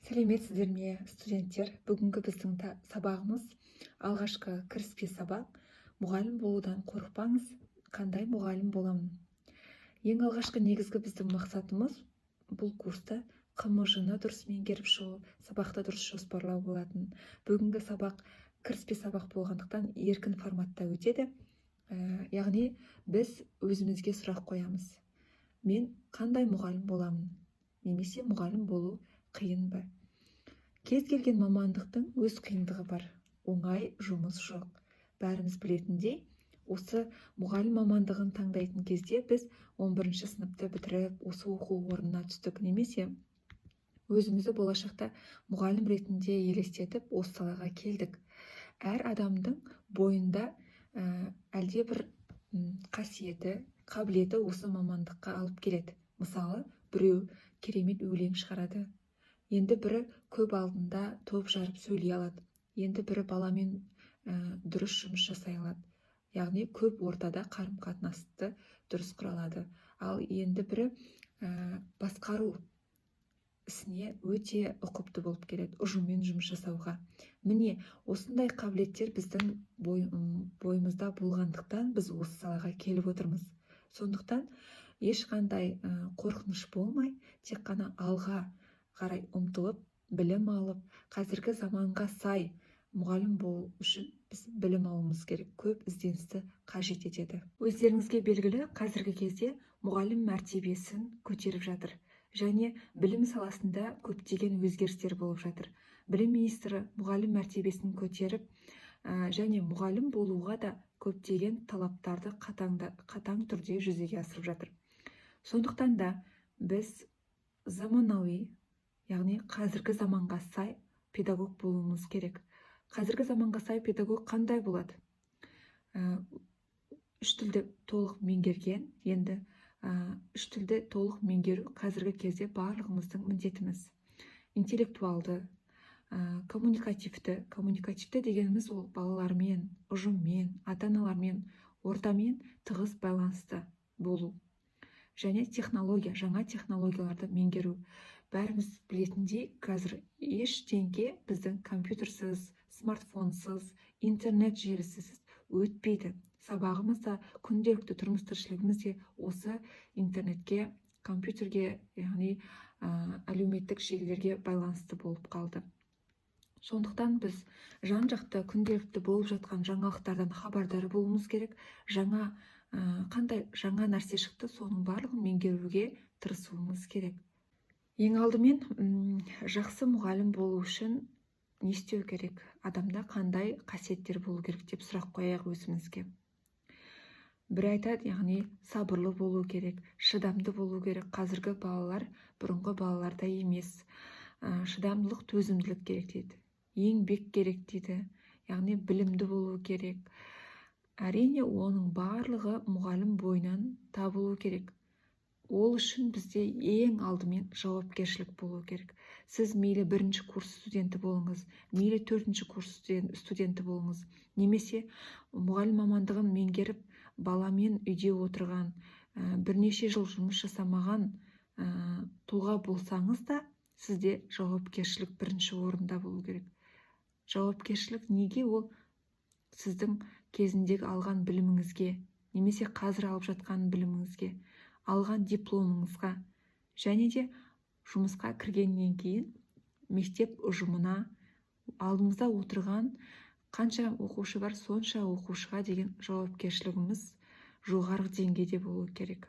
Сәлеметсіздер ме, студенттер? Бүгінгі біздің сабағымыз алғашқы кіріспе сабақ. Мұғалім болудан қорықпаңыз, қандай мұғалім боламын. Ең алғашқы негізгі біздің мақсатымыз бұл курста КМЖ-ны дұрыс меңгеріп шығу, сабақты дұрыс жоспарлау болатын. Бүгінгі сабақ кіріспе сабақ болғандықтан еркін форматта өтеді. Яғни біз өзімізге сұрақ қоямыз. Мен қандай мұғалім боламын? Немесе мұғалім болу қиын ба? Кез келген мамандықтың өз қиындығы бар. Оңай жұмыс жоқ. Бәріміз білетіндей, осы мұғалім мамандығын таңдайтын кезде біз 11-ші сыныпты бітіріп, осы оқу орнына түстік, немесе өзімізді болашақта мұғалім ретінде елестетіп, осы салаға келдік. Әр адамдың бойында әлде бір қасиеті, қабілеті осы мамандыққа алып келеді. Мысалы, біреу керемет өлең шығарады. Енді бірі көп алдында топ жарып сөйлей алады. Енді бірі баламен дұрыс жұмыс жасай алады. Яғни көп ортада қарым-қатынасты дұрыс құра алады. Ал енді бірі басқару ісіне өте ұқыпты болып келеді, ұжыммен жұмыс жасауға. Міне, осындай қабілеттер біздің бойымызда болғандықтан біз осы салаға келіп отырмыз. Сондықтан ешқандай қорқыныш болмай, тек қана алға қарай ұмтылып, білім алып, қазіргі заманға сай мұғалім болу үшін біз білім алуымыз керек, көп ізденісті қажет етеді. Өздеріңізге белгілі, қазіргі кезде мұғалім мәртебесін көтеріп жатыр. Және білім саласында көптеген өзгерістер болып жатыр. Білім министрі мұғалім мәртебесін көтеріп, және мұғалім болуға да көптеген талаптарды қатаң түрде жүзеге асырып жатыр. Сондықтан да біз заманауи, яғни қазіргі заманға сай педагог болуымыз керек. Қазіргі заманға сай педагог қандай болады? Үш тілді толық меңгерген, енді үш тілді толық меңгеру қазіргі кезде барлығымыздың міндетіміз. Интеллектуалды, коммуникативті дегеніміз ол балалармен, ұжыммен, ата-аналармен, ортамен тығыз байланысты болу. Және технология, жаңа технологияларды меңгеру. Бәріміз білетіндей, қазір ештеңе біздің компьютерсіз, смартфонсыз, интернет желісіз өтпейді. Сабағымыз да, күнделікті тұрмыс тіршілігіміз де осы интернетке, компьютерге, яғни әлеуметтік желілерге байланысты болып қалды. Сондықтан біз жан-жақты күнделікті болып жатқан жаңалықтардан хабардар болуымыз керек. Қандай жаңа нәрсе шықты, соның барлығын меңгеруге тырысуымыз керек. Ең алдымен жақсы мұғалім болу үшін не істеу керек? Адамда қандай қасиеттер болу керек деп сұрақ қояйық өзімізге. Бір айтады, яғни сабырлы болу керек, шыдамды болу керек. Қазіргі балалар бұрынғы балаларда емес. Шыдамдылық, төзімділік керек дейді. Еңбек керек дейді. Яғни білімді болу керек. Әрине, оның барлығы мұғалім бойынан табылу керек. Ол үшін бізде ең алдымен жауапкершілік болу керек. Сіз мейлі 1-ші курс студенті болыңыз, мейлі 4-ші курс студенті болыңыз, немесе мұғалім мамандығын меңгеріп, баламен үйде отырған, бірнеше жыл жұмыс жасамаған тұлға болсаңыз да, сізде жауапкершілік 1-ші орында болу керек. Жауапкершілік неге? Ол сіздің кезіндегі алған біліміңізге, немесе қазір алып жатқан біліміңізге, алған дипломыңызға, және де жұмысқа кіргеннен кейін мектеп ұжымына, алдымызда отырған қанша оқушы бар, сонша оқушыға деген жауапкершілігіміз жоғары деңгейде болу керек.